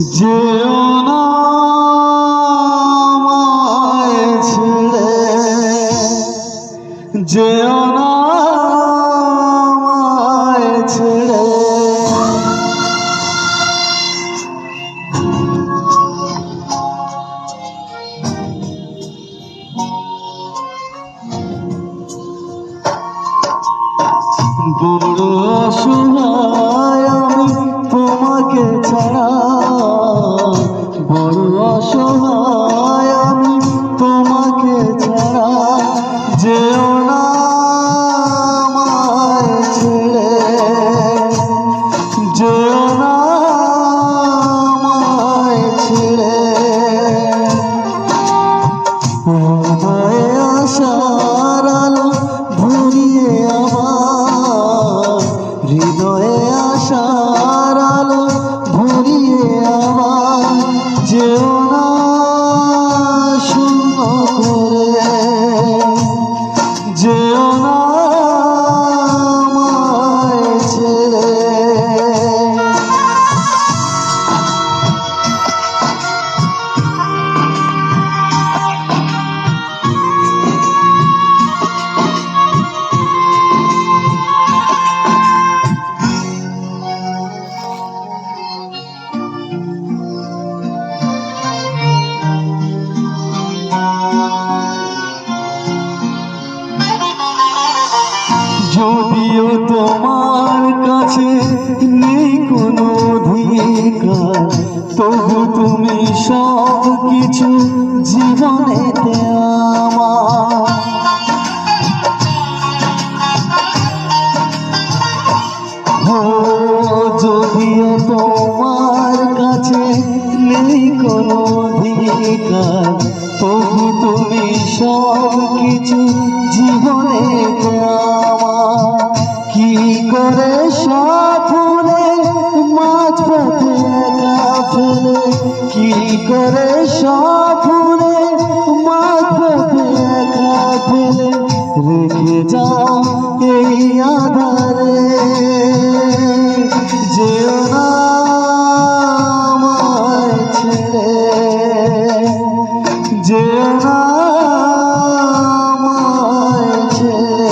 যেও না আমায় ছেড়ে, যেও না আমায় ছেড়ে। বড় অসহায় আমি তোমাকে ছাড়া, বড় অসহায় আমি তোমাকে ছাড়া। যেও না আমায় ছেড়ে, যেও না আমায় ছেড়ে। হৃদয়ে আশার আলো ভরিয়ে আমার, হৃদয়ে আশার আলো ভরিয়ে আমার। যেও না শূন্য করে, যেও না আমায় ছেড়ে। যদিও তোমার কাছে নেই কোনো অধিকার, তবু তুমি সব কিছু জীবনেতে আমার। যদিও তোমার কাছে নেই কোনো অধিকার, তবু তুমি সব কিছু জীবনেতে আমার। কি করে সাফলে মাঝ পথে একা ফেলে, কি করে সাফলে মাঝ পথে একা ফেলে রেখে যাও এই আধারে। যেও না আমায় ছেড়ে, যেও না আমায় ছেড়ে।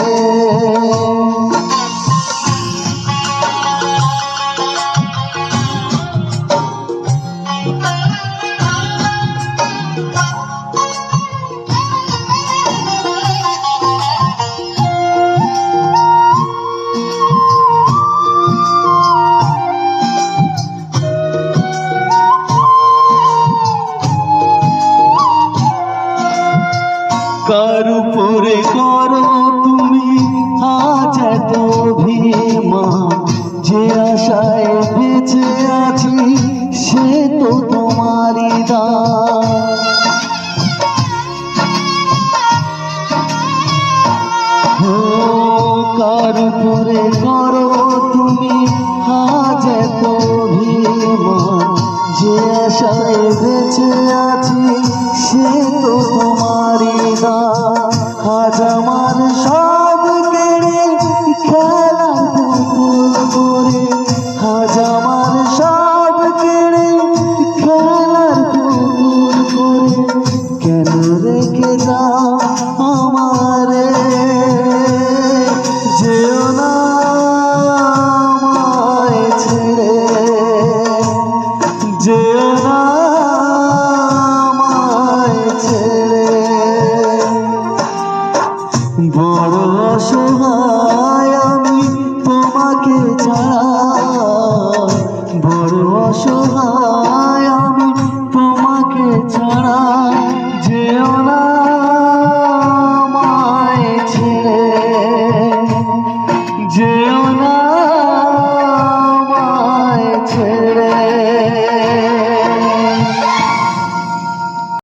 কার উপরে করো তুমি আজ এত অভিমান, যে আশায় বেঁচে আছি সে তো তোমারই দান। কার উপরে করো তুমি আজ এত অভিমান, যে আশায় বেঁচে আছি সে তো তোমারই দান। আজ আমার সব কেড়ে খেলার পুতুল করে, আজ আমার সব কেড়ে খেলার পুতুল করে কেন রেখে যাও আমারে। যেও না আমায় ছেড়ে, যেও না আমায় ছেড়ে। বড় অসহায় আমি তোমাকে ছাড়া,